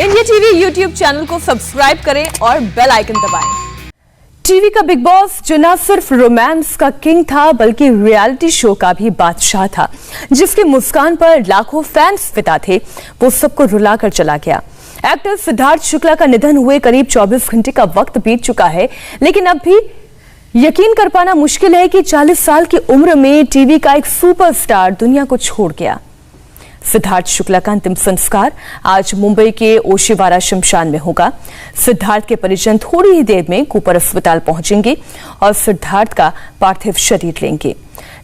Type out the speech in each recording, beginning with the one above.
India TV YouTube channel को subscribe करें और बेल आइकन दबाएं। टीवी का बिग बॉस जो न सिर्फ रोमांस का किंग था बल्कि रियलिटी शो का भी बादशाह था, जिसकी मुस्कान पर लाखों फैंस फिदा थे, वो सबको रुलाकर चला गया। एक्टर सिद्धार्थ शुक्ला का निधन हुए करीब 24 घंटे का वक्त बीत चुका है, लेकिन अब भी यकीन कर पाना मुश्किल है कि 40 साल की उम्र में टीवी का एक सुपरस्टार दुनिया को छोड़ गया। सिद्धार्थ शुक्ला का अंतिम संस्कार आज मुंबई के ओशीवारा शमशान में होगा। सिद्धार्थ के परिजन थोड़ी ही देर में कूपर अस्पताल पहुंचेंगे और सिद्धार्थ का पार्थिव शरीर लेंगे।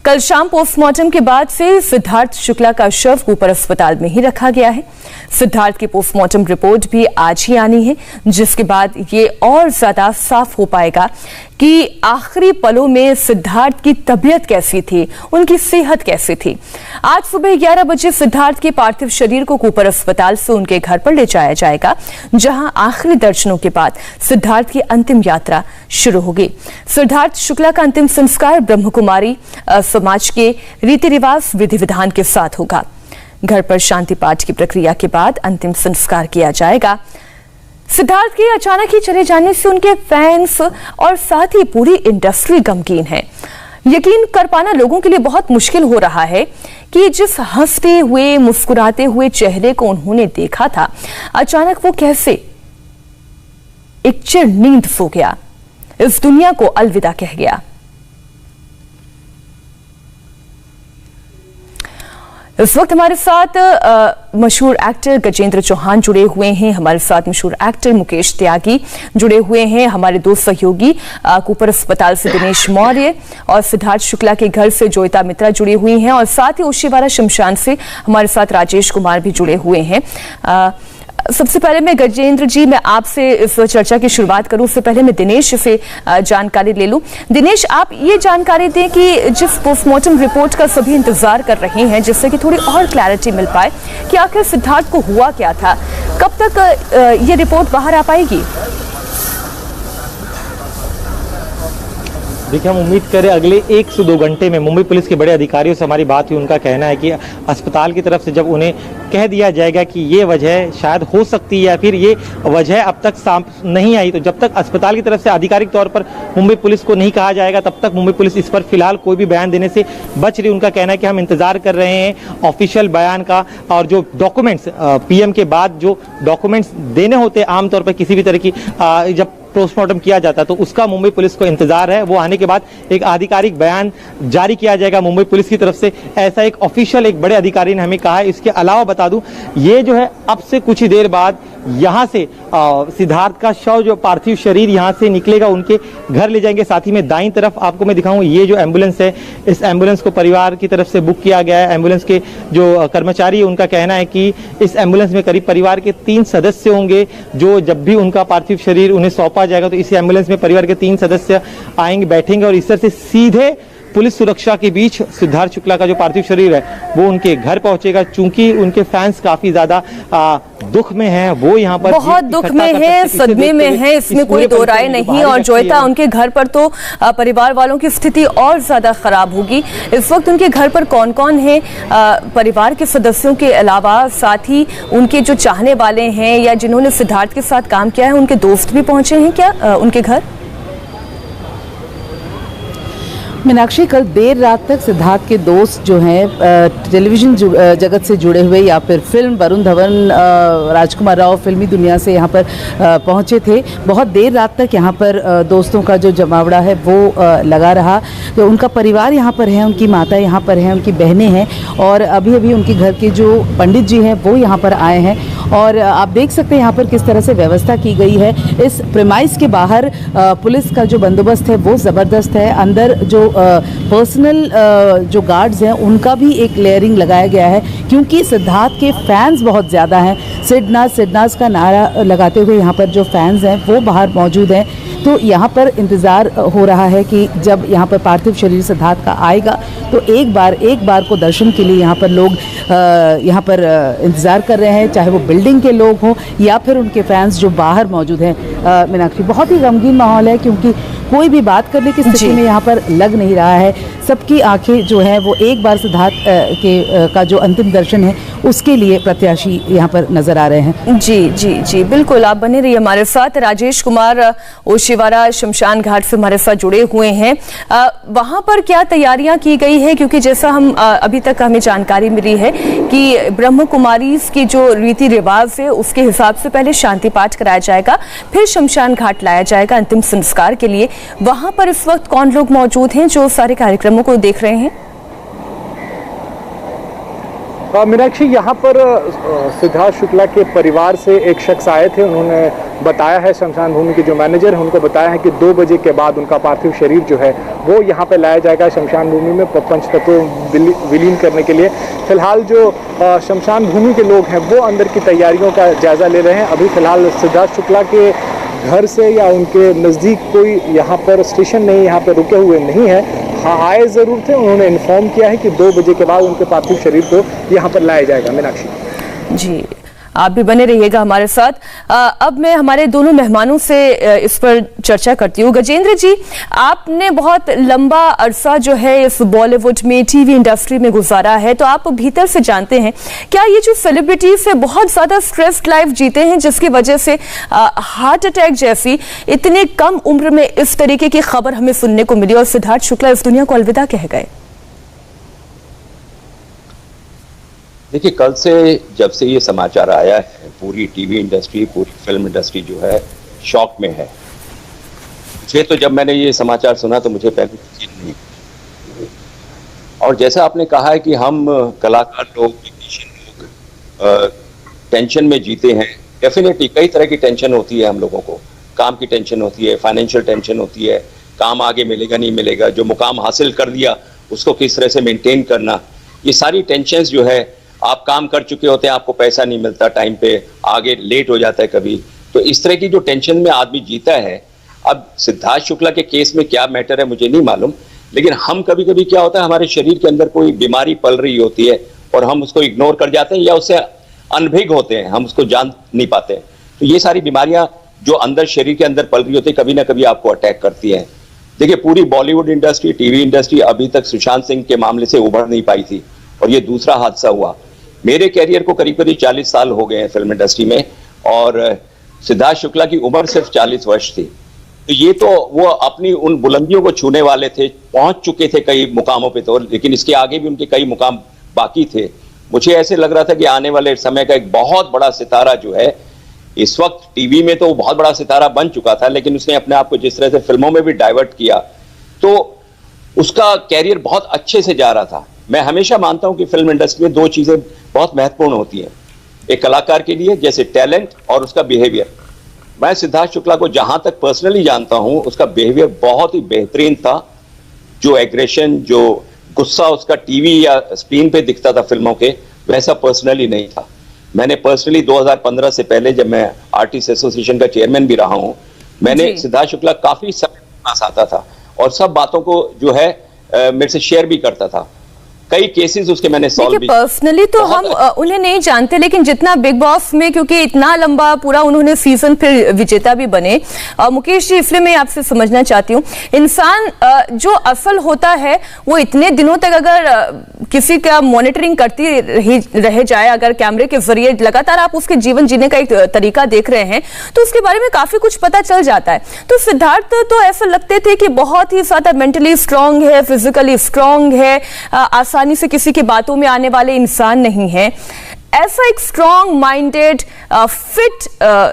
कल शाम पोस्टमार्टम के बाद से सिद्धार्थ शुक्ला का शव कूपर अस्पताल में ही रखा गया है। सिद्धार्थ की पोस्टमार्टम रिपोर्ट भी आज ही आनी है, जिसके बाद ये और ज्यादा साफ हो पाएगा कि आखिरी पलों में सिद्धार्थ की तबीयत कैसी थी, उनकी सेहत कैसी थी। आज सुबह 11 बजे सिद्धार्थ के पार्थिव शरीर को कूपर अस्पताल से उनके घर पर ले जाया जाएगा, जहां आखिरी दर्शनों के बाद सिद्धार्थ की अंतिम यात्रा शुरू होगी। सिद्धार्थ शुक्ला का अंतिम संस्कार ब्रह्मकुमारी समाज के रीति रिवाज विधि विधान के साथ होगा। घर पर शांति पाठ की प्रक्रिया के बाद अंतिम संस्कार किया जाएगा। सिद्धार्थ के अचानक ही चले जाने से उनके फैंस और साथ ही पूरी इंडस्ट्री गमगीन है। यकीन कर पाना लोगों के लिए बहुत मुश्किल हो रहा है कि जिस हंसते हुए मुस्कुराते हुए चेहरे को उन्होंने देखा था, अचानक वो कैसे एक चिर नींद सो गया, इस दुनिया को अलविदा कह गया। इस वक्त हमारे साथ मशहूर एक्टर गजेंद्र चौहान जुड़े हुए हैं, हमारे साथ मशहूर एक्टर मुकेश त्यागी जुड़े हुए हैं, हमारे दो सहयोगी कूपर अस्पताल से दिनेश मौर्य और सिद्धार्थ शुक्ला के घर से जोयता मित्रा जुड़ी हुई हैं, और साथ ही ओशीवारा शमशान से हमारे साथ राजेश कुमार भी जुड़े हुए हैं। सबसे पहले मैं गजेंद्र जी, मैं आपसे इस चर्चा की शुरुआत करूं, उससे पहले मैं दिनेश से जानकारी ले लूं। दिनेश, आप ये जानकारी दें कि जिस पोस्टमार्टम रिपोर्ट का सभी इंतजार कर रहे हैं, जिससे कि थोड़ी और क्लैरिटी मिल पाए कि आखिर सिद्धार्थ को हुआ क्या था, कब तक ये रिपोर्ट बाहर आ पाएगी? देखिए, हम उम्मीद करें अगले 1 से 2 घंटे में। मुंबई पुलिस के बड़े अधिकारियों से हमारी बात हुई, उनका कहना है कि अस्पताल की तरफ से जब उन्हें कह दिया जाएगा कि ये वजह शायद हो सकती है या फिर ये वजह अब तक सामने नहीं आई, तो जब तक अस्पताल की तरफ से आधिकारिक तौर पर मुंबई पुलिस को नहीं कहा जाएगा, तब तक मुंबई पुलिस इस पर फिलहाल कोई भी बयान देने से बच रही। उनका कहना है कि हम इंतजार कर रहे हैं ऑफिशियल बयान का, और जो डॉक्यूमेंट्स पीएम के बाद जो डॉक्यूमेंट्स देने होते हैं आमतौर पर किसी भी तरह की जब पोस्टमार्टम किया जाता है, तो उसका मुंबई पुलिस को इंतजार है। वो आने के बाद एक आधिकारिक बयान जारी किया जाएगा मुंबई पुलिस की तरफ से, ऐसा एक ऑफिशियल एक बड़े अधिकारी ने हमें कहा है। इसके अलावा बता दूं, ये जो है अब से कुछ ही देर बाद यहां से सिद्धार्थ का शव, जो पार्थिव शरीर यहां से निकलेगा, उनके घर ले जाएंगे। साथ ही में दाईं तरफ आपको मैं दिखाऊं, ये जो एम्बुलेंस है, इस एम्बुलेंस को परिवार की तरफ से बुक किया गया है। एम्बुलेंस के जो कर्मचारी है, उनका कहना है कि इस एम्बुलेंस में करीब परिवार के 3 सदस्य होंगे, जो जब भी उनका पार्थिव शरीर उन्हें सौंपा जाएगा तो इस एम्बुलेंस में परिवार के 3 सदस्य आएंगे, बैठेंगे, और इस तरह से सीधे पुलिस सुरक्षा के बीच सिद्धार्थ शुक्ला का जो पार्थिव शरीर है वो उनके घर पहुंचेगा। चूंकि उनके फैंस काफी ज्यादा दुख में हैं, वो यहाँ पर बहुत दुख में है, सदमे में है, इसमें कोई दो राय नहीं। और जोयता उनके घर पर तो परिवार वालों की स्थिति और ज्यादा खराब होगी। इस वक्त उनके घर पर कौन कौन है, परिवार के सदस्यों के अलावा साथ ही उनके जो चाहने वाले हैं या जिन्होंने सिद्धार्थ के साथ काम किया है, उनके दोस्त भी पहुंचे हैं क्या उनके घर? मीनाक्षी, कल देर रात तक सिद्धार्थ के दोस्त जो हैं टेलीविजन जगत से जुड़े हुए या फिर फिल्म वरुण धवन, राजकुमार राव, फिल्मी दुनिया से यहाँ पर पहुँचे थे। बहुत देर रात तक यहाँ पर दोस्तों का जो जमावड़ा है वो लगा रहा। तो उनका परिवार यहाँ पर है, उनकी माता यहाँ पर है, उनकी बहनें हैं, और अभी अभी उनके घर के जो पंडित जी हैं वो यहाँ पर आए हैं। और आप देख सकते हैं यहाँ पर किस तरह से व्यवस्था की गई है। इस प्रेमाइस के बाहर पुलिस का जो बंदोबस्त है वो ज़बरदस्त है। अंदर जो पर्सनल जो गार्ड्स हैं उनका भी एक लेयरिंग लगाया गया है, क्योंकि सिद्धार्थ के फैंस बहुत ज़्यादा हैं। सिडनास का नारा लगाते हुए यहाँ पर जो फैंस हैं वो बाहर मौजूद हैं। तो यहाँ पर इंतज़ार हो रहा है कि जब यहाँ पर पार्थिव शरीर सिद्धार्थ का आएगा तो एक बार को दर्शन के लिए यहाँ पर लोग यहाँ पर इंतज़ार कर रहे हैं, चाहे वो बिल्डिंग के लोग हों या फिर उनके फैंस जो बाहर मौजूद हैं। मीनाक्षी, बहुत ही गमगीन माहौल है, क्योंकि कोई भी बात करने की स्थिति में यहाँ पर लग नहीं रहा है। सबकी आंखें जो हैं वो एक बार सिद्धार्थ का जो अंतिम दर्शन है उसके लिए प्रत्याशी यहाँ पर नजर आ रहे हैं। जी जी जी बिल्कुल, आप बने रहिए हमारे साथ। राजेश कुमार ओशिवारा शमशान घाट से हमारे साथ जुड़े हुए हैं। वहां पर क्या तैयारियां की गई है, क्योंकि जैसा हम अभी तक हमें जानकारी मिली है कि ब्रह्म कुमारी की जो रीति रिवाज है उसके हिसाब से पहले शांति पाठ कराया जाएगा, फिर शमशान घाट लाया जाएगा अंतिम संस्कार के लिए। वहां पर इस वक्त कौन लोग मौजूद हैं जो सारे कार्यक्रमों को देख रहे हैं? मीनाक्षी, यहाँ पर सिद्धार्थ शुक्ला के परिवार से एक शख्स आए थे। उन्होंने बताया है, शमशान भूमि के जो मैनेजर हैं उनको बताया है कि 2 बजे के बाद उनका पार्थिव शरीर जो है वो यहाँ पे लाया जाएगा शमशान भूमि में पंचतत्व विलीन करने के लिए। फिलहाल जो शमशान भूमि के लोग हैं वो अंदर की तैयारियों का जायजा ले रहे हैं। अभी फिलहाल सिद्धार्थ शुक्ला के घर से या उनके नज़दीक कोई यहाँ पर स्टेशन नहीं, यहाँ पर रुके हुए नहीं है। हाँ, आए ज़रूर थे। उन्होंने इन्फॉर्म किया है कि 2 बजे के बाद उनके पार्थिव शरीर को यहाँ पर लाया जाएगा। मीनाक्षी जी, आप भी बने रहिएगा हमारे साथ। अब मैं हमारे दोनों मेहमानों से इस पर चर्चा करती हूँ। गजेंद्र जी, आपने बहुत लंबा अरसा जो है इस बॉलीवुड में, टीवी इंडस्ट्री में गुजारा है, तो आप भीतर से जानते हैं क्या ये जो सेलिब्रिटीज है बहुत ज्यादा स्ट्रेस्ड लाइफ जीते हैं जिसकी वजह से हार्ट अटैक जैसी इतनी कम उम्र में इस तरीके की खबर हमें सुनने को मिली और सिद्धार्थ शुक्ला इस दुनिया को अलविदा कह गए? देखिए, कल से जब से ये समाचार आया है पूरी टीवी इंडस्ट्री, पूरी फिल्म इंडस्ट्री जो है शॉक में है। मुझे तो जब मैंने ये समाचार सुना तो मुझे पहले यकीन नहीं। और जैसा आपने कहा है कि हम कलाकार लोग, टेक्नीशियन लोग टेंशन में जीते हैं। डेफिनेटली कई तरह की टेंशन होती है हम लोगों को। काम की टेंशन होती है, फाइनेंशियल टेंशन होती है, काम आगे मिलेगा नहीं मिलेगा, जो मुकाम हासिल कर दिया उसको किस तरह से मेंटेन करना, ये सारी टेंशन्स जो है, आप काम कर चुके होते हैं, आपको पैसा नहीं मिलता टाइम पे, आगे लेट हो जाता है कभी, तो इस तरह की जो टेंशन में आदमी जीता है। अब सिद्धार्थ शुक्ला के केस में क्या मैटर है मुझे नहीं मालूम, लेकिन हम कभी कभी क्या होता है, हमारे शरीर के अंदर कोई बीमारी पल रही होती है और हम उसको इग्नोर कर जाते हैं या उससे अनभिज्ञ होते हैं, हम उसको जान नहीं पाते। तो ये सारी बीमारियां जो अंदर शरीर के अंदर पल रही होती है कभी ना कभी आपको अटैक करती हैं। देखिए, पूरी बॉलीवुड इंडस्ट्री, टीवी इंडस्ट्री अभी तक सुशांत सिंह के मामले से उभर नहीं पाई थी और ये दूसरा हादसा हुआ। मेरे कैरियर को करीब करीब 40 साल हो गए हैं फिल्म इंडस्ट्री में और सिद्धार्थ शुक्ला की उम्र सिर्फ 40 वर्ष थी। तो ये तो वो अपनी उन बुलंदियों को छूने वाले थे, पहुंच चुके थे कई मुकामों पे तो, लेकिन इसके आगे भी उनके कई मुकाम बाकी थे। मुझे ऐसे लग रहा था कि आने वाले समय का एक बहुत बड़ा सितारा जो है, इस वक्त टीवी में तो वो बहुत बड़ा सितारा बन चुका था, लेकिन उसने अपने आप को जिस तरह से फिल्मों में भी डाइवर्ट किया तो उसका कैरियर बहुत अच्छे से जा रहा था। मैं हमेशा मानता हूं कि फिल्म इंडस्ट्री में 2 चीजें बहुत महत्वपूर्ण होती हैं एक कलाकार के लिए, जैसे टैलेंट और उसका बिहेवियर। मैं सिद्धार्थ शुक्ला को जहां तक पर्सनली जानता हूं, उसका बिहेवियर बहुत ही बेहतरीन था। जो एग्रेशन, जो गुस्सा उसका टीवी या स्क्रीन पे दिखता था फिल्मों के, वैसा पर्सनली नहीं था। मैंने पर्सनली 2015 से पहले, जब मैं आर्टिस्ट एसोसिएशन का चेयरमैन भी रहा हूं, मैंने सिद्धार्थ शुक्ला काफी समय पास आता था और सब बातों को जो है मेरे से शेयर भी करता था। कई केसेस उसके मैंने सॉल्व भी। पर्सनली तो हम उन्हें नहीं जानते, लेकिन जितना बिग बॉस में, क्योंकि इतना लंबा पूरा उन्होंने सीजन फिर विजेता भी बने। मुकेश जी, इसलिए मैं आपसे समझना चाहती हूँ, इंसान जो असल होता है वो इतने दिनों तक अगर किसी का मॉनिटरिंग करती रह जाए, अगर कैमरे के जरिए लगातार आप उसके जीवन जीने का एक तरीका देख रहे हैं तो उसके बारे में काफी कुछ पता चल जाता है। तो सिद्धार्थ तो ऐसा लगते थे कि बहुत ही ज्यादा मेंटली स्ट्रांग है, फिजिकली स्ट्रांग है, आसानी से किसी की बातों में आने वाले इंसान नहीं है। ऐसा एक स्ट्रांग माइंडेड फिट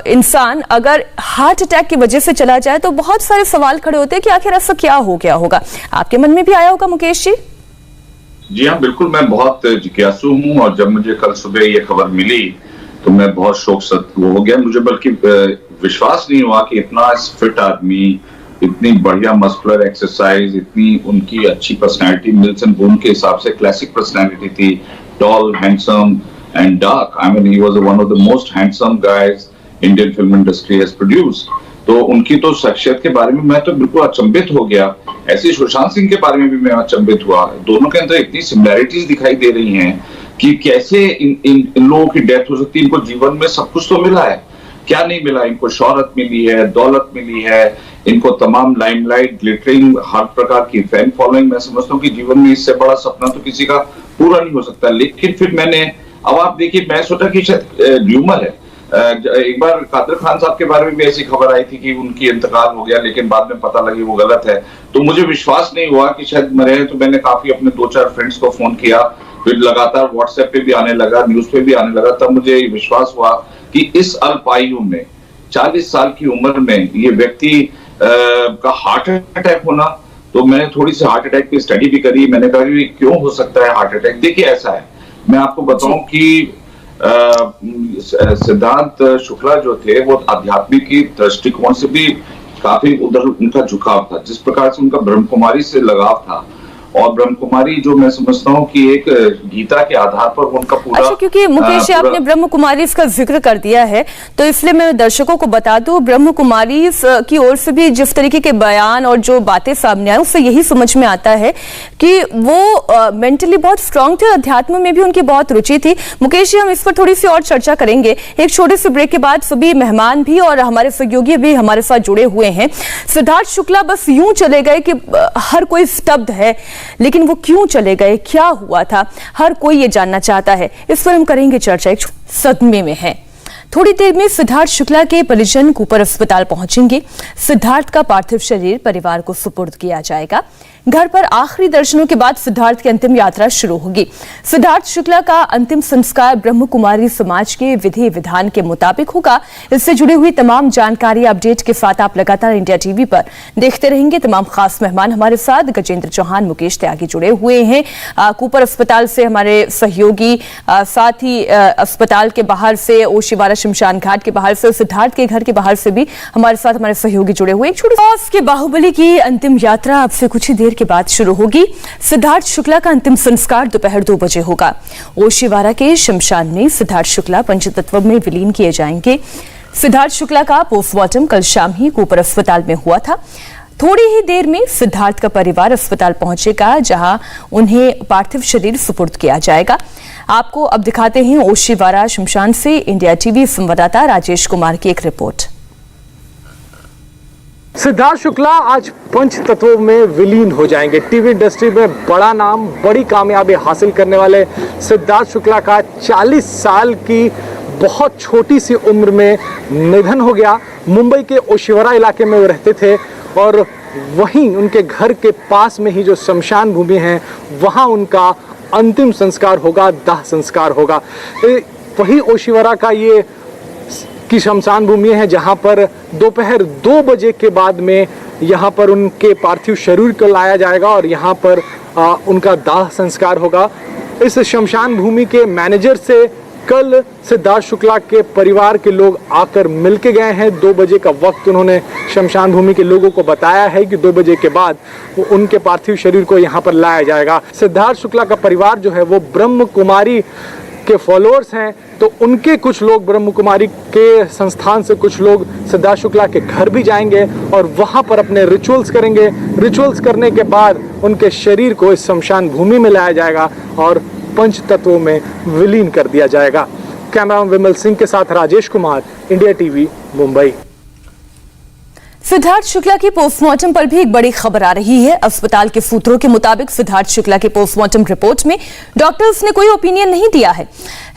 इंसान अगर हार्ट अटैक की वजह से चला जाए तो बहुत सारे सवाल खड़े होते हैं कि आखिर ऐसा क्या हो गया होगा। आपके मन में भी आया होगा मुकेश जी? जी हाँ, बिल्कुल। मैं बहुत जिज्ञासु हूँ और जब मुझे कल सुबह ये खबर मिली तो मैं बहुत शोक हो गया। मुझे बल्कि विश्वास नहीं हुआ कि इतना फिट आदमी, इतनी बढ़िया मस्कुलर एक्सरसाइज, इतनी उनकी अच्छी पर्सनैलिटी, मिल्सन बून के हिसाब से क्लासिक पर्सनैलिटी थी, tall, handsome and dark. I mean he was one of the most handsome guys Indian film industry has produced. तो उनकी तो शख्सियत के बारे में मैं तो बिल्कुल अचंभित हो गया। ऐसे सुशांत सिंह के बारे में भी मैं अचंभित हुआ। दोनों के अंदर इतनी सिमिलैरिटीज दिखाई दे रही हैं कि कैसे इन लोगों की डेथ हो सकती है। इनको जीवन में सब कुछ तो मिला है, क्या नहीं मिला? इनको शोहरत मिली है, दौलत मिली है, इनको तमाम लाइमलाइट, ग्लिटरिंग, हर प्रकार की फैन फॉलोइंग। मैं समझता हूँ कि जीवन में इससे बड़ा सपना तो किसी का पूरा नहीं हो सकता। लेकिन फिर मैंने अब आप देखिए, मैं सोचा कि शायद र्यूमर है। एक बार कादर खान साहब के बारे में भी ऐसी खबर आई थी कि उनकी इंतकाल हो गया, लेकिन बाद में पता लगी वो गलत है। तो मुझे विश्वास नहीं हुआ कि शायद मरे हैं। तो मैंने काफी अपने 2-4 फ्रेंड्स को फोन किया, फिर लगातार व्हाट्सएप पे भी आने लगा, न्यूज पे भी आने लगा। तब मुझे विश्वास हुआ कि इस अल्पायु में 40 साल की उम्र में ये व्यक्ति का हार्ट अटैक होना। तो मैंने थोड़ी सी हार्ट अटैक की स्टडी भी करी। मैंने कहा कि क्यों हो सकता है हार्ट अटैक। देखिए ऐसा है, मैं आपको बताऊं कि सिद्धार्थ शुक्ला जो थे वो आध्यात्मिक की दृष्टिकोण से भी काफी उधर उनका झुकाव था। जिस प्रकार से उनका ब्रह्म कुमारी से लगाव था, और ब्रह्म कुमारी जो मैं समझता हूँ कि एक गीता के आधार पर उनका पूरा। अच्छा, क्योंकि मुकेश आपने ब्रह्म कुमारी का जिक्र कर दिया है, तो इसलिए मैं दर्शकों को बता दूं, ब्रह्म कुमारी की ओर से भी जिस तरीके के बयान और जो बातें सामने आई, उससे यही समझ में आता है कि वो मेंटली बहुत स्ट्रांग थे, अध्यात्म में भी उनकी बहुत रुचि थी। मुकेश जी, हम इस पर थोड़ी सी और चर्चा करेंगे एक छोटे से ब्रेक के बाद। सभी मेहमान भी और हमारे सहयोगी भी हमारे साथ जुड़े हुए हैं। सिद्धार्थ शुक्ला बस यूं चले गए कि हर कोई स्तब्ध है, लेकिन वो क्यों चले गए, क्या हुआ था, हर कोई ये जानना चाहता है। इस पर हम करेंगे चर्चा, एक सदमे में है। थोड़ी देर में सिद्धार्थ शुक्ला के परिजन कूपर अस्पताल पहुंचेंगे। सिद्धार्थ का पार्थिव शरीर परिवार को सुपुर्द किया जाएगा। घर पर आखिरी दर्शनों के बाद सिद्धार्थ की अंतिम यात्रा शुरू होगी। सिद्धार्थ शुक्ला का अंतिम संस्कार ब्रह्म कुमारी समाज के विधि विधान के मुताबिक होगा। इससे जुड़ी हुई तमाम जानकारी अपडेट के साथ आप लगातार इंडिया टीवी पर देखते रहेंगे। तमाम खास मेहमान हमारे साथ गजेंद्र चौहान, मुकेश त्यागी जुड़े हुए हैं कूपर अस्पताल से, हमारे सहयोगी, साथ ही अस्पताल के बाहर से, ओशीवारा शमशान घाट के बाहर से, सिद्धार्थ के घर के बाहर से भी हमारे साथ हमारे सहयोगी जुड़े हुए। के बाहुबली की अंतिम यात्रा अब से कुछ ही देर के बाद शुरू होगी। सिद्धार्थ शुक्ला का अंतिम संस्कार दोपहर 2 बजे होगा। ओशीवारा के शमशान में सिद्धार्थ शुक्ला पंचतत्व में विलीन किए जाएंगे। सिद्धार्थ शुक्ला का पोस्टमार्टम कल शाम ही कूपर अस्पताल में हुआ था। थोड़ी ही देर में सिद्धार्थ का परिवार अस्पताल पहुंचेगा, जहां उन्हें पार्थिव शरीर सुपुर्द किया जाएगा। आपको अब दिखाते हैं ओशीवारा शमशान से इंडिया टीवी संवाददाता राजेश कुमार की एक रिपोर्ट। सिद्धार्थ शुक्ला आज पंच तत्वों में विलीन हो जाएंगे। टीवी इंडस्ट्री में बड़ा नाम, बड़ी कामयाबी हासिल करने वाले सिद्धार्थ शुक्ला का 40 साल की बहुत छोटी सी उम्र में निधन हो गया। मुंबई के ओशीवारा इलाके में वो रहते थे, और वहीं उनके घर के पास में ही जो शमशान भूमि है, वहां उनका अंतिम संस्कार होगा, दाह संस्कार होगा। वही ओशीवारा का ये की शमशान भूमि है, जहां पर दोपहर 2 बजे के बाद में यहां पर उनके पार्थिव शरीर को लाया जाएगा और यहां पर उनका दाह संस्कार होगा। इस शमशान भूमि के मैनेजर से कल सिद्धार्थ शुक्ला के परिवार के लोग आकर मिलके गए हैं। 2 बजे का वक्त उन्होंने शमशान भूमि के लोगों को बताया है कि 2 बजे के बाद उनके पार्थिव शरीर को यहाँ पर लाया जाएगा। सिद्धार्थ शुक्ला का परिवार जो है वो ब्रह्म कुमारी के फॉलोअर्स हैं, तो उनके कुछ लोग, ब्रह्म कुमारी के संस्थान से कुछ लोग सिद्धार्थ शुक्ला के घर भी जाएंगे और वहाँ पर अपने रिचुअल्स करेंगे। रिचुअल्स करने के बाद उनके शरीर को इस शमशान भूमि में लाया जाएगा और पंच तत्वों में विलीन कर दिया जाएगा। कैमरामैन विमल सिंह के साथ राजेश कुमार, इंडिया टीवी, मुंबई। सिद्धार्थ शुक्ला की पोस्टमार्टम पर भी एक बड़ी खबर आ रही है। अस्पताल के सूत्रों के मुताबिक सिद्धार्थ शुक्ला की पोस्टमार्टम रिपोर्ट में डॉक्टर्स ने कोई ओपिनियन नहीं दिया है।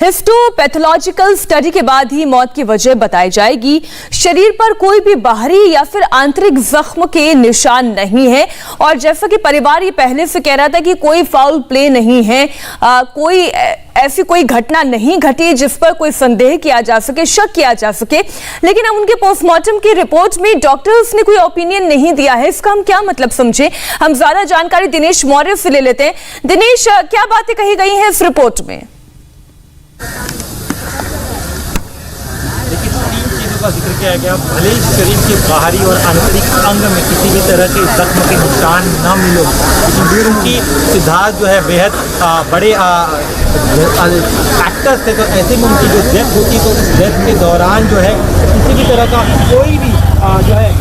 हिस्टोपैथोलॉजिकल स्टडी के बाद ही मौत की वजह बताई जाएगी। शरीर पर कोई भी बाहरी या फिर आंतरिक जख्म के निशान नहीं है, और जैसा कि परिवार ये पहले से कह रहा था कि कोई फाउल प्ले नहीं है, कोई ऐसी कोई घटना नहीं घटी जिस पर कोई संदेह किया जा सके, शक किया जा सके। लेकिन अब उनके पोस्टमार्टम की रिपोर्ट में डॉक्टर्स ने कोई ओपिनियन नहीं दिया है। इसका हम क्या मतलब समझे? हम ज्यादा जानकारी दिनेश मौर्य से ले लेते हैं। दिनेश, क्या बातें कही गई हैं इस रिपोर्ट में? का जिक्र किया गया, भले ही शरीर के बाहरी और आंतरिक अंग में किसी भी तरह के जख्म के निशान न मिले, लेकिन उनकी सिद्धार्थ जो है बेहद बड़े फैक्टर्स थे, तो ऐसे में उनकी जो डेथ होती तो उस डेथ के दौरान जो है किसी भी तरह का कोई भी जो है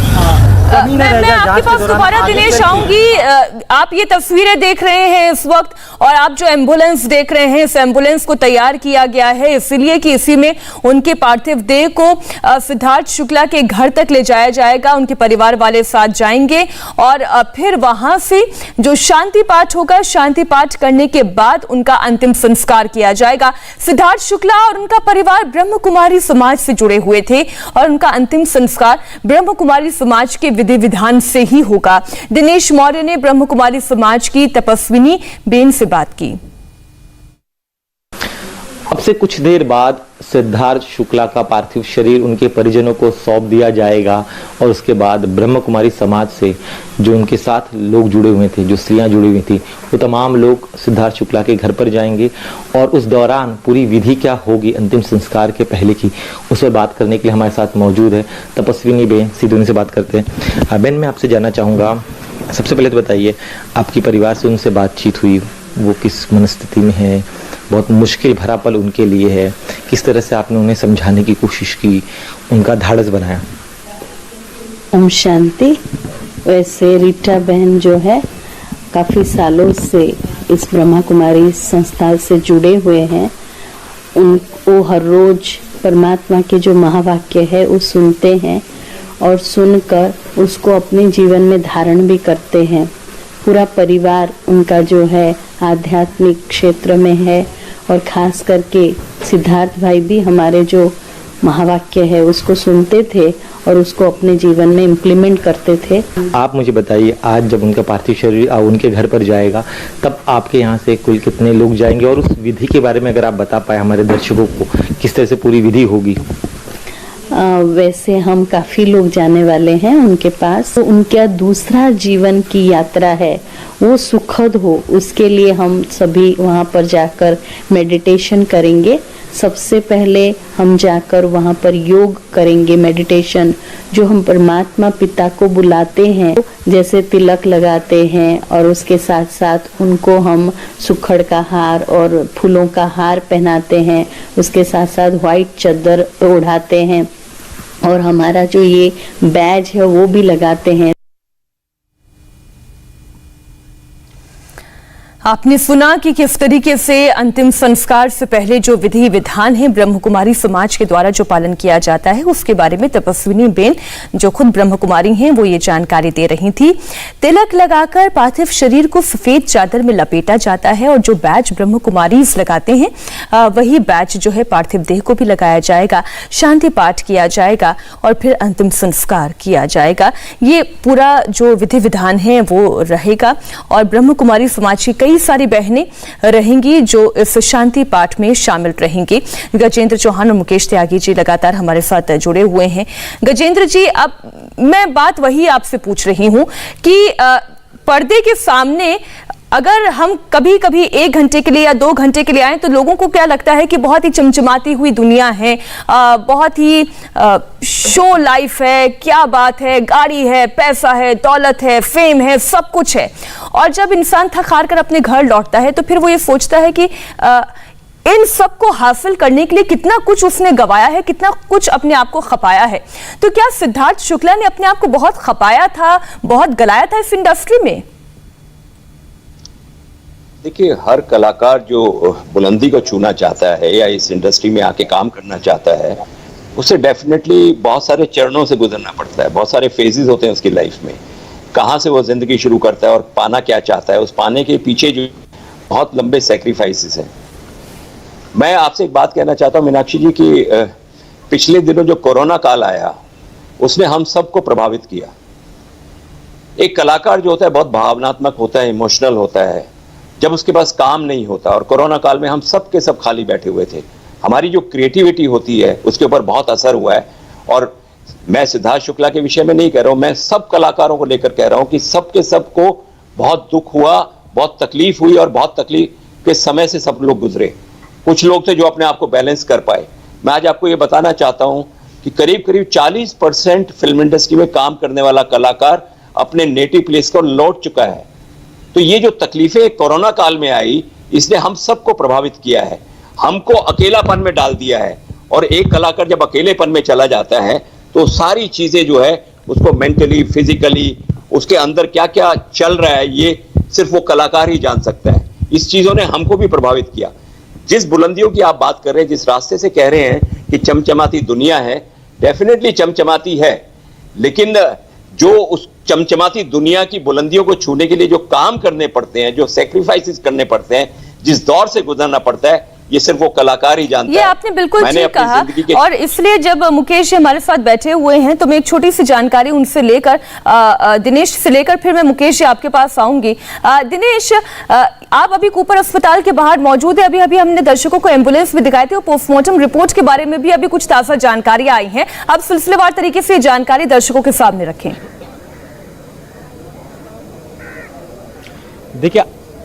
मैं आपके पास दोबारा दिनेश आऊंगी। आप ये तस्वीरें देख रहे हैं इस वक्त, और आप जो एम्बुलेंस देख रहे हैं, इस एम्बुलेंस को तैयार किया गया है इसलिए कि इसी में उनके पार्थिव देह को सिद्धार्थ शुक्ला के घर तक ले जाया जाएगा। उनके परिवार वाले साथ जाएंगे और फिर वहां से जो शांति पाठ होगा, शांति पाठ करने के बाद उनका अंतिम संस्कार किया जाएगा। सिद्धार्थ शुक्ला और उनका परिवार ब्रह्म कुमारी समाज से जुड़े हुए थे और उनका अंतिम संस्कार ब्रह्म कुमारी समाज के विधि विधान से ही होगा। दिनेश मौर्य ने ब्रह्म कुमारी समाज की तपस्विनी बेन से बात की। अब से कुछ देर बाद सिद्धार्थ शुक्ला का पार्थिव शरीर उनके परिजनों को सौंप दिया जाएगा और उसके बाद ब्रह्म कुमारी समाज से जो उनके साथ लोग जुड़े हुए थे, जो स्त्रियां जुड़ी हुई थी, वो तमाम लोग सिद्धार्थ शुक्ला के घर पर जाएंगे और उस दौरान पूरी विधि क्या होगी अंतिम संस्कार के पहले की, उस पर बात करने के लिए हमारे साथ मौजूद है तपस्विनी बेन। सीधे उनसे बात करते हैं। बेन, मैं आपसे जानना चाहूँगा, सबसे पहले तो बताइए आपकी परिवार से उनसे बातचीत हुई, वो किस मनस्थिति में है, बहुत मुश्किल भरा पल उनके लिए है, किस तरह से आपने उन्हें समझाने की कोशिश की, उनका ढाढ़स बनाया? ओम शांति। वैसे रीटा बहन जो है काफ़ी सालों से इस ब्रह्मा कुमारी संस्था से जुड़े हुए हैं। वो हर रोज परमात्मा के जो महावाक्य है वो सुनते हैं और सुनकर उसको अपने जीवन में धारण भी करते हैं। पूरा परिवार उनका जो है आध्यात्मिक क्षेत्र में है और खास करके सिद्धार्थ भाई भी हमारे जो महावाक्य है उसको सुनते थे और उसको अपने जीवन में इम्प्लीमेंट करते थे। आप मुझे बताइए, आज जब उनका पार्थिव शरीर उनके घर पर जाएगा तब आपके यहाँ से कुल कितने लोग जाएंगे, और उस विधि के बारे में अगर आप बता पाए हमारे दर्शकों को, किस तरह से पूरी विधि होगी? वैसे हम काफ़ी लोग जाने वाले हैं उनके पास। तो उनका दूसरा जीवन की यात्रा है वो सुखद हो, उसके लिए हम सभी वहाँ पर जाकर मेडिटेशन करेंगे। सबसे पहले हम जाकर वहाँ पर योग करेंगे, मेडिटेशन, जो हम परमात्मा पिता को बुलाते हैं, जैसे तिलक लगाते हैं और उसके साथ साथ उनको हम सुखड़ का हार और फूलों का हार पहनाते हैं, उसके साथ साथ व्हाइट चादर ओढ़ाते हैं और हमारा जो ये बैज है वो भी लगाते हैं। आपने सुना कि किस तरीके से अंतिम संस्कार से पहले जो विधि विधान है ब्रह्म कुमारी समाज के द्वारा जो पालन किया जाता है उसके बारे में तपस्विनी बेन, जो खुद ब्रह्म कुमारी हैं, वो ये जानकारी दे रही थी। तिलक लगाकर पार्थिव शरीर को सफेद चादर में लपेटा जाता है और जो बैज ब्रह्म कुमारीज लगाते हैं वही बैज जो है पार्थिव देह को भी लगाया जाएगा, शांति पाठ किया जाएगा और फिर अंतिम संस्कार किया जाएगा। ये पूरा जो विधि विधान है वो रहेगा और ब्रह्म कुमारी समाज की कई सारी बहनें रहेंगी जो इस शांति पाठ में शामिल रहेंगी। गजेंद्र चौहान और मुकेश त्यागी जी लगातार हमारे साथ जुड़े हुए हैं। गजेंद्र जी, अब मैं बात वही आपसे पूछ रही हूं कि पर्दे के सामने अगर हम कभी कभी 1 घंटे के लिए या 2 घंटे के लिए आए तो लोगों को क्या लगता है कि बहुत ही चमचमाती हुई दुनिया है, बहुत ही शो लाइफ है, क्या बात है, गाड़ी है, पैसा है, दौलत है, फेम है, सब कुछ है। और जब इंसान थक हार कर अपने घर लौटता है तो फिर वो ये सोचता है कि इन सब को हासिल करने के लिए कितना कुछ उसने गवाया है, कितना कुछ अपने आप को खपाया है। तो क्या सिद्धार्थ शुक्ला ने अपने आप को बहुत खपाया था, बहुत गलाया था इस इंडस्ट्री में? देखिए, हर कलाकार जो बुलंदी को छूना चाहता है या इस इंडस्ट्री में आके काम करना चाहता है, उसे डेफिनेटली बहुत सारे चरणों से गुजरना पड़ता है, बहुत सारे फेजेस होते हैं उसकी लाइफ में। कहाँ से वो जिंदगी शुरू करता है और पाना क्या चाहता है, उस पाने के पीछे जो बहुत लंबे सेक्रीफाइसेस हैं। मैं आपसे एक बात कहना चाहता हूँ मीनाक्षी जी कि पिछले दिनों जो कोरोना काल आया उसने हम सबको प्रभावित किया। एक कलाकार जो होता है बहुत भावनात्मक होता है, इमोशनल होता है। जब उसके पास काम नहीं होता, और कोरोना काल में हम सब के सब खाली बैठे हुए थे, हमारी जो क्रिएटिविटी होती है उसके ऊपर बहुत असर हुआ है। और मैं सिद्धार्थ शुक्ला के विषय में नहीं कह रहा हूं, मैं सब कलाकारों को लेकर कह रहा हूं कि सब के सब को बहुत दुख हुआ, बहुत तकलीफ हुई और बहुत तकलीफ के समय से सब लोग गुजरे। कुछ लोग थे जो अपने आप को बैलेंस कर पाए। मैं आज आपको ये बताना चाहता हूं कि करीब करीब 40% फिल्म इंडस्ट्री में काम करने वाला कलाकार अपने नेटिव प्लेस को लौट चुका है। तो ये जो तकलीफें कोरोना काल में आई, इसने हम सबको प्रभावित किया है, हमको अकेलापन में डाल दिया है। और एक कलाकार जब अकेलेपन में चला जाता है तो सारी चीजें जो है उसको मेंटली, फिजिकली, उसके अंदर क्या क्या चल रहा है, ये सिर्फ वो कलाकार ही जान सकता है। इस चीजों ने हमको भी प्रभावित किया। जिस बुलंदियों की आप बात कर रहे हैं, जिस रास्ते से कह रहे हैं कि चमचमाती दुनिया है, डेफिनेटली चमचमाती है, लेकिन जो उस चमचमाती दुनिया की बुलंदियों को छूने के लिए जो काम करने पड़ते हैं, जो सेक्रीफाइसेस करने पड़ते हैं, जिस दौर से गुजरना पड़ता है, ये सिर्फ वो कलाकार ही जानता है। ये आपने बिल्कुल ठीक कहा, और इसलिए जब मुकेश हमारे साथ बैठे हुए हैं तो मैं एक छोटी सी जानकारी उनसे लेकर दिनेश से लेकर फिर मैं मुकेश जी आपके पास आऊंगी। दिनेश, आप अभी कूपर अस्पताल के बाहर मौजूद है। अभी हमने दर्शकों को एम्बुलेंस भी दिखाई थी और पोस्टमार्टम रिपोर्ट के बारे में भी अभी कुछ ताजा जानकारी आई है। आप सिलसिलेवार तरीके से जानकारी दर्शकों के सामने रखें। देखिए,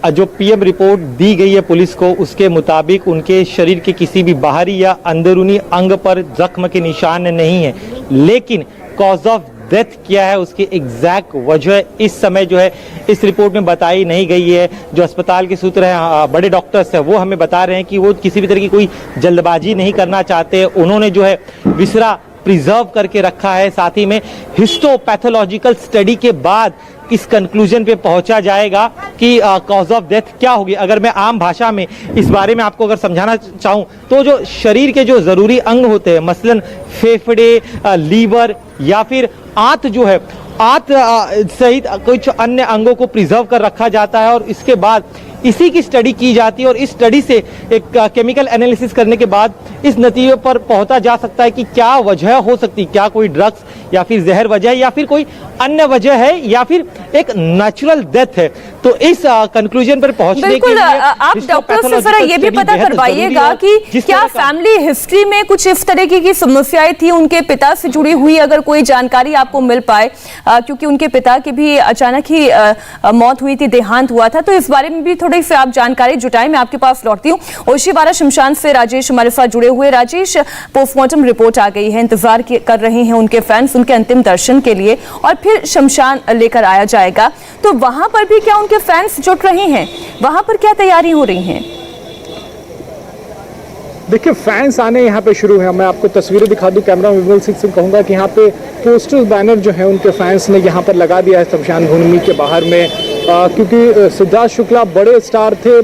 जो पीएम रिपोर्ट दी गई है पुलिस को, उसके मुताबिक उनके शरीर के किसी भी बाहरी या अंदरूनी अंग पर जख्म के निशान नहीं है, लेकिन कॉज ऑफ डेथ क्या है, उसकी एग्जैक्ट वजह इस समय जो है इस रिपोर्ट में बताई नहीं गई है। जो अस्पताल के सूत्र हैं, बड़े डॉक्टर्स हैं, वो हमें बता रहे हैं कि वो किसी भी तरह की कोई जल्दबाजी नहीं करना चाहते। उन्होंने जो है विसरा प्रिजर्व करके रखा है, साथ ही में हिस्टोपैथोलॉजिकल स्टडी के बाद इस कंक्लूजन पे पहुंचा जाएगा कि कॉज ऑफ डेथ क्या होगी। अगर मैं आम भाषा में इस बारे में आपको अगर समझाना चाहूं तो जो शरीर के जो जरूरी अंग होते हैं, मसलन फेफड़े, लीवर या फिर आंत, जो है आंत सहित कुछ अन्य अंगों को प्रिजर्व कर रखा जाता है और इसके बाद इसी की स्टडी की जाती है और इस स्टडी से एक केमिकल एनालिसिस करने के बाद इस नतीजे पर पहुंचा जा सकता है कि क्या वजह हो सकती है, क्या कोई ड्रग्स या फिर जहर वजह है या फिर कोई अन्य वजह है या फिर एक नेचुरल डेथ है। तो इस कंक्लूजन पर पहुंचने के लिए आप डॉक्टर से जरा ये भी पता करवाइएगा कि क्या फैमिली हिस्ट्री में कुछ इस तरीके की समस्याएं थी, उनके पिता से जुड़ी हुई अगर कोई जानकारी आपको मिल पाए, क्योंकि उनके पिता की भी अचानक ही मौत हुई थी, देहांत हुआ था, तो इस बारे में भी थोड़ी सी आप जानकारी जुटाएं। मैं आपके पास लौटती हूँ। ओशीवारा शमशान से राजेश हमारे साथ जुड़े हुए। राजेश, पोस्टमार्टम रिपोर्ट आ गई है, इंतजार कर रहे हैं उनके फैंस उनके अंतिम दर्शन के लिए और फिर शमशान लेकर आया जाएगा, तो वहां पर भी क्या उनके फैंस जुट रहे हैं, वहां पर क्या तैयारी हो रही है? देखिए, फैंस आने यहाँ पे शुरू है। मैं आपको तस्वीरें दिखा दूं, कैमरा विजुअल से कहूँगा कि यहाँ पे पोस्टर बैनर जो है उनके फैंस ने यहाँ पर लगा दिया है शमशान भूमि के बाहर में, क्योंकि सिद्धार्थ शुक्ला बड़े स्टार थे,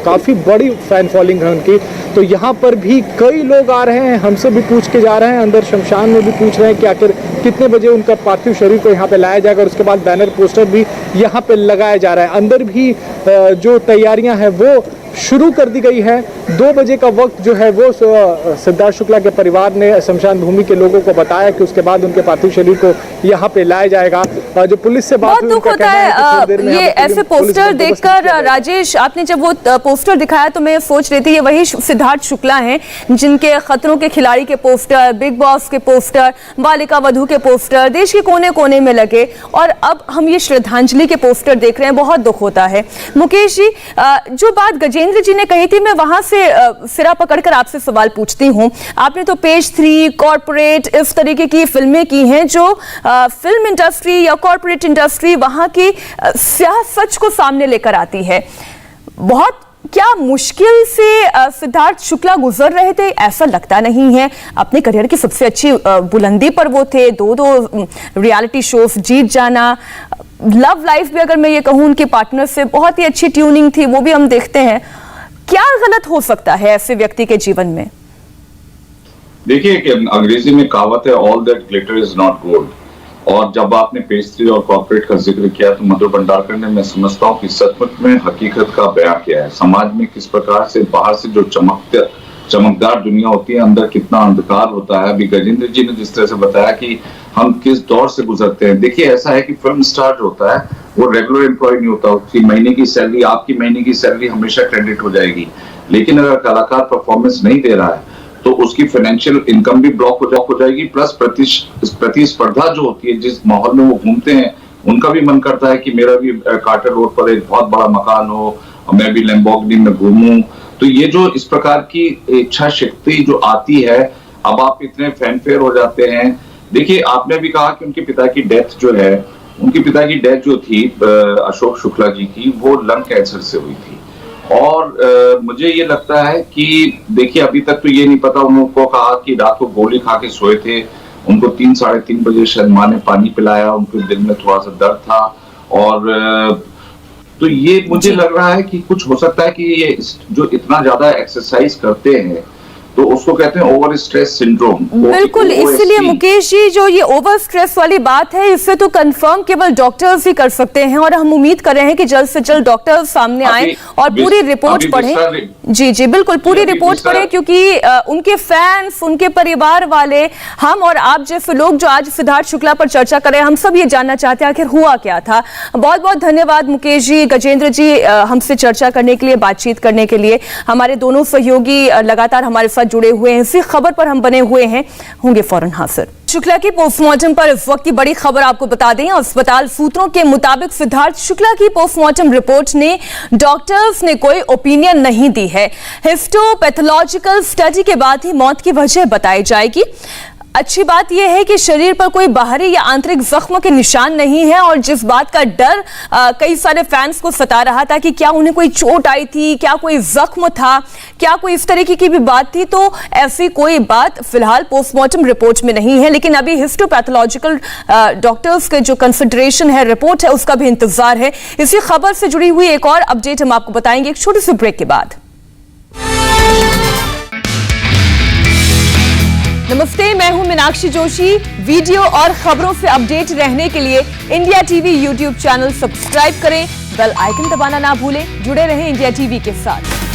काफ़ी बड़ी फैन फॉलोइंग है उनकी। तो यहाँ पर भी कई लोग आ रहे हैं, हमसे भी पूछ के जा रहे हैं, अंदर शमशान में भी पूछ रहे हैं कि आखिर कितने बजे उनका पार्थिव शरीर को यहाँ पे लाया जाएगा और उसके बाद बैनर पोस्टर भी यहाँ पे लगाया जा रहा है। अंदर भी जो तैयारियां हैं वो शुरू कर दी गई है। 2 बजे का वक्त जो है वो सिद्धार्थ शुक्ला के परिवार ने शमशान भूमि के लोगों को बताया कि उसके बाद उनके पार्थिव शरीर को यहाँ पे लाया जाएगा। जो पुलिस से बात हुई, दुख होता है ये ऐसे पोस्टर देखकर। राजेश, आपने जब वो पोस्टर दिखाया तो मैं सोच रही थी ये वही सिद्धार्थ शुक्ला हैं जिनके खतरों के खिलाड़ी के पोस्टर, बिग बॉस के पोस्टर, बालिका वधू के पोस्टर देश के कोने कोने में लगे और अब हम ये श्रद्धांजलि के पोस्टर देख रहे हैं। बहुत दुख होता है। मुकेश जी, जो बात गजेंद्र जी ने कही थी, मैं वहां से सिरा पकड़कर आपसे सवाल पूछती हूं। आपने तो पेज 3, कॉर्पोरेट, इस तरीके की फिल्में की हैं जो फिल्म इंडस्ट्री या कॉर्पोरेट इंडस्ट्री वहां की स्याह सच को सामने लेकर आती है। बहुत क्या मुश्किल से सिद्धार्थ शुक्ला गुजर रहे थे? ऐसा लगता नहीं है। अपने करियर की सबसे अच्छी बुलंदी पर वो थे, 2 रियलिटी शोज जीत जाना, लव लाइफ भी अगर मैं ये कहूं उनके पार्टनर से बहुत ही अच्छी ट्यूनिंग थी, वो भी हम देखते हैं। क्या गलत हो सकता है ऐसे व्यक्ति के जीवन में? देखिए, अंग्रेजी में कहावत है, all that glitter is not gold. और जब आपने पेज 3 और कॉर्पोरेट का जिक्र किया तो मधुर भंडारकर ने, मैं समझता हूँ कि सचमुच में हकीकत का बयां किया है। समाज में किस प्रकार से बाहर से जो चमकदार दुनिया होती है, अंदर कितना अंधकार होता है। अभी गजेंद्र जी ने जिस तरह से बताया कि हम किस दौर से गुजरते हैं। देखिए, ऐसा है कि फिल्म स्टार जो होता है वो रेगुलर एम्प्लॉय नहीं होता। उसकी महीने की सैलरी, आपकी महीने की सैलरी हमेशा क्रेडिट हो जाएगी, लेकिन अगर कलाकार परफॉर्मेंस नहीं दे रहा है तो उसकी फाइनेंशियल इनकम भी ब्लॉक हो जाएगी। प्लस प्रतिस्पर्धा जो होती है, जिस माहौल में वो घूमते हैं, उनका भी मन करता है कि मेरा भी कार्टर रोड पर एक बहुत बड़ा मकान हो और मैं भी लैम्बोर्गिनी में घूमूं। तो ये जो इस प्रकार की इच्छा शक्ति जो आती है, अब आप इतने फैनफेयर हो जाते हैं। देखिए, आपने भी कहा कि उनके पिता की डेथ जो है, उनके पिता की डेथ जो थी अशोक शुक्ला जी की, वो लंग कैंसर से हुई थी। और मुझे ये लगता है कि देखिए, अभी तक तो ये नहीं पता, उनको कहा कि रात को गोली खा के सोए थे उनको 3-3:30 बजे शायद माँ ने पानी पिलाया, उनके दिल में थोड़ा सा दर्द था। और तो ये मुझे लग रहा है कि कुछ हो सकता है कि ये जो इतना ज्यादा एक्सरसाइज करते हैं तो उसको कहते हैं ओवर स्ट्रेस सिंड्रोम। बिल्कुल, इसलिए मुकेश जी जो ये ओवर स्ट्रेस वाली बात है इसे तो कंफर्म केवल डॉक्टर्स ही कर सकते हैं, और हम उम्मीद कर रहे हैं कि जल्द से जल्द डॉक्टर्स सामने आए और पूरी रिपोर्ट पढ़ें। जी जी बिल्कुल, पूरी रिपोर्ट पढ़ें, क्योंकि उनके फैंस, उनके परिवार वाले, हम और आप जैसे लोग जो आज सिद्धार्थ शुक्ला पर चर्चा कर रहे हैं, हम सब ये जानना चाहते हैं आखिर हुआ क्या था। बहुत बहुत धन्यवाद मुकेश जी, गजेंद्र जी, हमसे चर्चा करने के लिए, बातचीत करने के लिए। हमारे दोनों सहयोगी लगातार हमारे साथ जुड़े हुए हैं, इसी खबर पर हम बने हुए हैं, होंगे फौरन हाजिर। शुक्ला की पोस्टमार्टम पर इस वक्त की बड़ी खबर आपको बता दें। अस्पताल सूत्रों के मुताबिक सिद्धार्थ शुक्ला की पोस्टमार्टम रिपोर्ट ने डॉक्टर्स ने कोई ओपिनियन नहीं दी है। हिस्टोपैथोलॉजिकल स्टडी के बाद ही मौत की वजह बताई जाएगी। अच्छी बात यह है कि शरीर पर कोई बाहरी या आंतरिक जख्म के निशान नहीं है, और जिस बात का डर कई सारे फैंस को सता रहा था कि क्या उन्हें कोई चोट आई थी, क्या कोई जख्म था, क्या कोई इस तरीके की भी बात थी, तो ऐसी कोई बात फिलहाल पोस्टमार्टम रिपोर्ट में नहीं है। लेकिन अभी हिस्टोपैथोलॉजिकल डॉक्टर्स के जो कंसिडरेशन है, रिपोर्ट है, उसका भी इंतजार है। इसी खबर से जुड़ी हुई एक और अपडेट हम आपको बताएंगे एक छोटे से ब्रेक के बाद। नमस्ते, मैं हूं मीनाक्षी जोशी। वीडियो और खबरों से अपडेट रहने के लिए India TV YouTube channel subscribe करें, बेल आइकन दबाना ना भूलें। जुड़े रहें इंडिया टीवी के साथ।